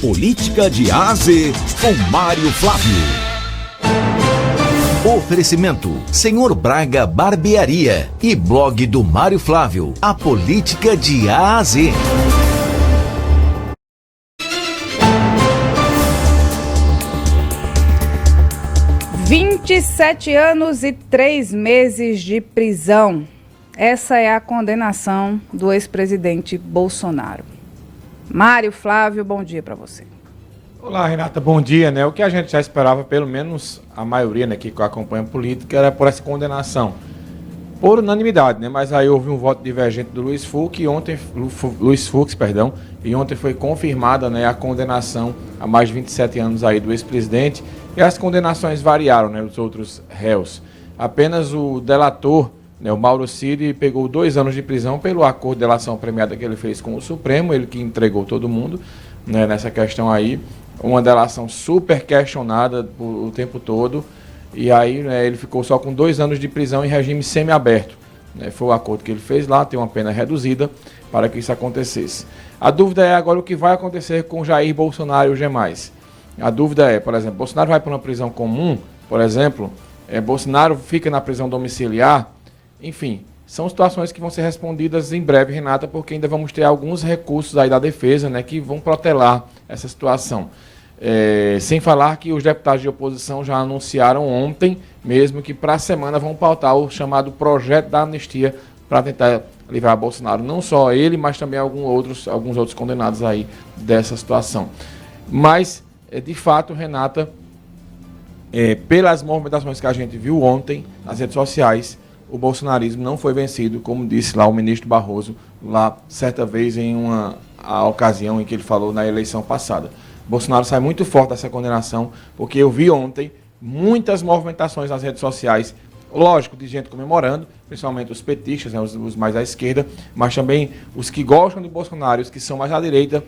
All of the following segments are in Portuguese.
política de A a Z com Mário Flávio. Oferecimento: Senhor Braga Barbearia e blog do Mário Flávio, a política de A a Z. 27 anos e 3 meses de prisão. Essa é a condenação do ex-presidente Bolsonaro. Mário Flávio, bom dia para você. Olá, Renata, bom dia. O que a gente já esperava, pelo menos a maioria que acompanha a política, era por essa condenação. Por unanimidade, mas aí houve um voto divergente do Luiz Fux, e ontem foi confirmada a condenação a mais de 27 anos aí do ex-presidente, e as condenações variaram dos outros réus. Apenas o delator, o Mauro Cid, pegou 2 anos de prisão pelo acordo de delação premiada que ele fez com o Supremo, ele que entregou todo mundo nessa questão aí, uma delação super questionada o tempo todo, e aí ele ficou só com 2 anos de prisão em regime semiaberto. Foi o acordo que ele fez lá, tem uma pena reduzida para que isso acontecesse. A dúvida é agora o que vai acontecer com Jair Bolsonaro e os demais. A dúvida é, por exemplo, Bolsonaro vai para uma prisão comum, por exemplo, Bolsonaro fica na prisão domiciliar, enfim, são situações que vão ser respondidas em breve, Renata, porque ainda vamos ter alguns recursos aí da defesa que vão protelar essa situação. Sem falar que os deputados de oposição já anunciaram ontem mesmo que para a semana vão pautar o chamado projeto da anistia para tentar livrar Bolsonaro, não só ele, mas também alguns outros condenados aí dessa situação. Mas, de fato, Renata, pelas movimentações que a gente viu ontem nas redes sociais, o bolsonarismo não foi vencido, como disse lá o ministro Barroso, lá certa vez em a ocasião em que ele falou na eleição passada. Bolsonaro sai muito forte dessa condenação, porque eu vi ontem muitas movimentações nas redes sociais, lógico, de gente comemorando, principalmente os petistas, os mais à esquerda, mas também os que gostam de Bolsonaro, os que são mais à direita,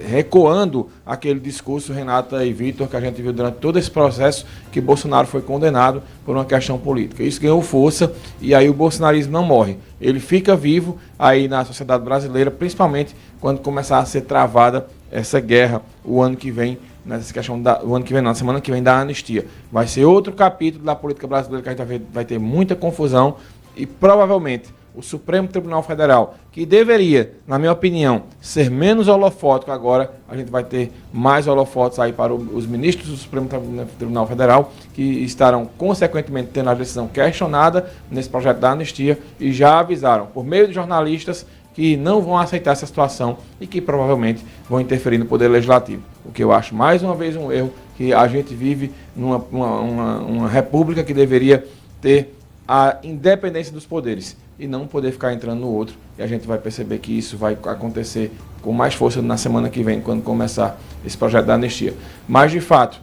recuando aquele discurso, Renata e Vitor, que a gente viu durante todo esse processo, que Bolsonaro foi condenado por uma questão política. Isso ganhou força e aí o bolsonarismo não morre. Ele fica vivo aí na sociedade brasileira, principalmente quando começar a ser travada essa guerra o ano que vem, nessa questão na semana que vem da anistia. Vai ser outro capítulo da política brasileira que a gente vai ter muita confusão e provavelmente o Supremo Tribunal Federal, que deveria, na minha opinião, ser menos holofótico agora, a gente vai ter mais holofotes aí para os ministros do Supremo Tribunal Federal, que estarão consequentemente tendo a decisão questionada nesse projeto da anistia e já avisaram, por meio de jornalistas, que não vão aceitar essa situação e que provavelmente vão interferir no Poder Legislativo. O que eu acho, mais uma vez, um erro, que a gente vive numa república que deveria ter a independência dos poderes e não poder ficar entrando no outro. E a gente vai perceber que isso vai acontecer com mais força na semana que vem, quando começar esse projeto da anistia. Mas, de fato,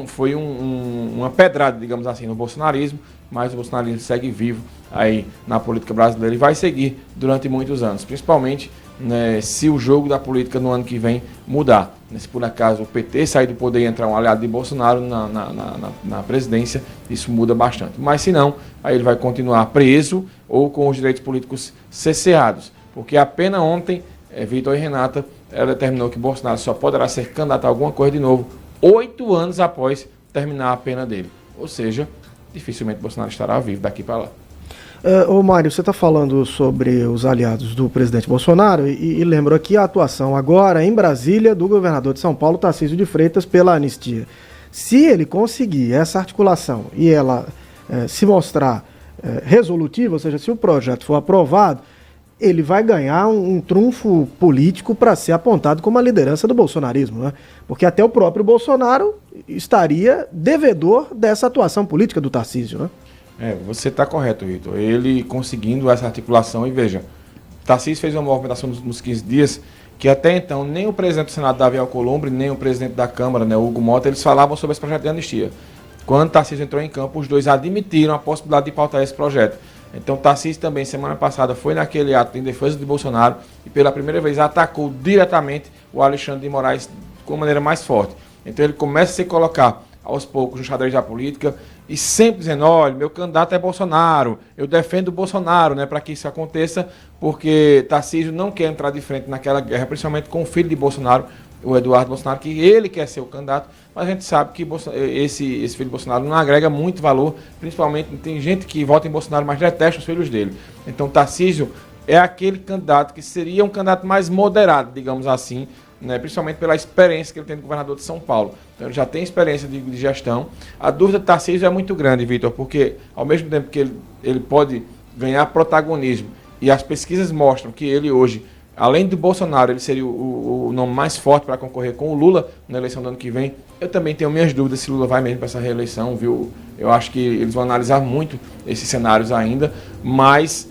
foi uma pedrada, digamos assim, no bolsonarismo, mas o bolsonarismo segue vivo aí na política brasileira e vai seguir durante muitos anos, principalmente se o jogo da política no ano que vem mudar. Se por acaso o PT sair do poder e entrar um aliado de Bolsonaro na presidência, isso muda bastante. Mas se não, aí ele vai continuar preso ou com os direitos políticos cerceados, porque a pena ontem, Vitor e Renata, ela determinou que Bolsonaro só poderá ser candidato a alguma coisa de novo 8 anos após terminar a pena dele. Ou seja, dificilmente Bolsonaro estará vivo daqui para lá. Ô Mário, você está falando sobre os aliados do presidente Bolsonaro e lembro aqui a atuação agora em Brasília do governador de São Paulo, Tarcísio de Freitas, pela anistia. Se ele conseguir essa articulação e ela se mostrar resolutiva, ou seja, se o projeto for aprovado, ele vai ganhar um trunfo político para ser apontado como a liderança do bolsonarismo, né? Porque até o próprio Bolsonaro estaria devedor dessa atuação política do Tarcísio, né? Você está correto, Vitor. Ele conseguindo essa articulação, e veja, Tarcísio fez uma movimentação nos 15 dias que até então nem o presidente do Senado, Davi Alcolumbre, nem o presidente da Câmara, Hugo Mota, eles falavam sobre esse projeto de anistia. Quando Tarcísio entrou em campo, os dois admitiram a possibilidade de pautar esse projeto. Então Tarcísio também, semana passada, foi naquele ato em defesa de Bolsonaro e pela primeira vez atacou diretamente o Alexandre de Moraes com uma maneira mais forte. Então ele começa a se colocar aos poucos no xadrez da política e sempre dizendo, olha, meu candidato é Bolsonaro, eu defendo o Bolsonaro, para que isso aconteça, porque Tarcísio não quer entrar de frente naquela guerra, principalmente com o filho de Bolsonaro, o Eduardo Bolsonaro, que ele quer ser o candidato, mas a gente sabe que esse filho de Bolsonaro não agrega muito valor, principalmente tem gente que vota em Bolsonaro, mas detesta os filhos dele. Então Tarcísio é aquele candidato que seria um candidato mais moderado, digamos assim, né, principalmente pela experiência que ele tem de governador de São Paulo. Então ele já tem experiência de gestão. A dúvida de Tarcísio é muito grande, Vitor, porque ao mesmo tempo que ele pode ganhar protagonismo, e as pesquisas mostram que ele hoje, além do Bolsonaro, ele seria o nome mais forte para concorrer com o Lula na eleição do ano que vem. Eu também tenho minhas dúvidas se Lula vai mesmo para essa reeleição, viu? Eu acho que eles vão analisar muito esses cenários ainda, mas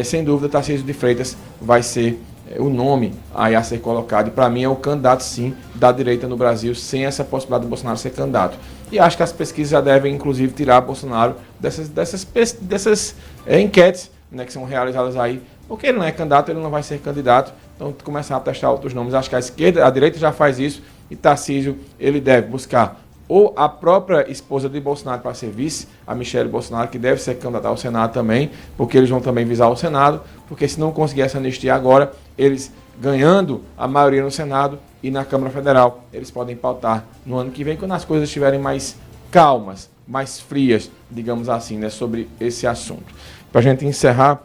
sem dúvida Tarcísio de Freitas vai ser o nome aí a ser colocado. E para mim é o candidato, sim, da direita no Brasil, sem essa possibilidade do Bolsonaro ser candidato. E acho que as pesquisas já devem, inclusive, tirar Bolsonaro dessas enquetes, né, que são realizadas aí. Porque ele não é candidato, ele não vai ser candidato. Então, começar a testar outros nomes. Acho que a direita já faz isso. E Tarcísio, ele deve buscar ou a própria esposa de Bolsonaro para ser vice, a Michele Bolsonaro, que deve ser candidata ao Senado também, porque eles vão também visar o Senado, porque se não conseguir essa anistia agora, eles ganhando a maioria no Senado e na Câmara Federal, eles podem pautar no ano que vem, quando as coisas estiverem mais calmas, mais frias, digamos assim, né, sobre esse assunto. Para a gente encerrar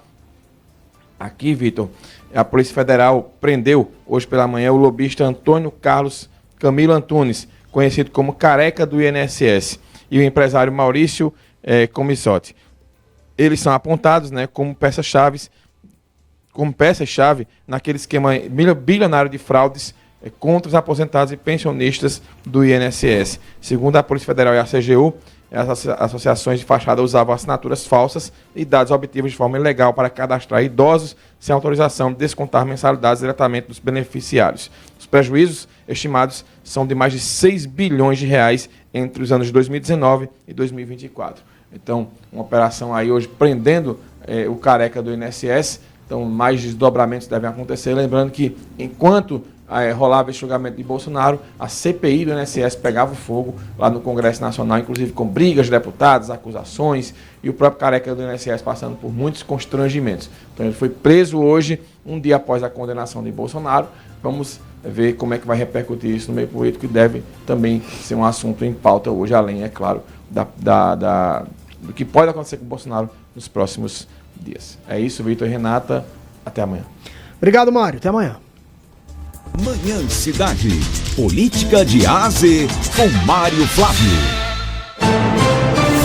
aqui, Vitor, a Polícia Federal prendeu hoje pela manhã o lobista Antônio Carlos Camilo Antunes, conhecido como Careca do INSS, e o empresário Maurício Comissotti. Eles são apontados, né, como peças-chave naquele esquema bilionário de fraudes contra os aposentados e pensionistas do INSS. Segundo a Polícia Federal e a CGU, as associações de fachada usavam assinaturas falsas e dados obtidos de forma ilegal para cadastrar idosos sem autorização de descontar mensalidades diretamente dos beneficiários. Os prejuízos estimados são de mais de 6 bilhões de reais entre os anos de 2019 e 2024. Então, uma operação aí hoje prendendo o Careca do INSS. Então, mais desdobramentos devem acontecer. Lembrando que, enquanto rolava esse julgamento de Bolsonaro, a CPI do INSS pegava fogo lá no Congresso Nacional, inclusive com brigas de deputados, acusações, e o próprio Careca do INSS passando por muitos constrangimentos. Então, ele foi preso hoje, um dia após a condenação de Bolsonaro. Vamos ver como é que vai repercutir isso no meio político, e deve também ser um assunto em pauta hoje, além, é claro, do que pode acontecer com o Bolsonaro nos próximos dias. É isso, Vitor e Renata. Até amanhã. Obrigado, Mário. Até amanhã. Manhã Cidade. Política de A a Z com Mário Flávio.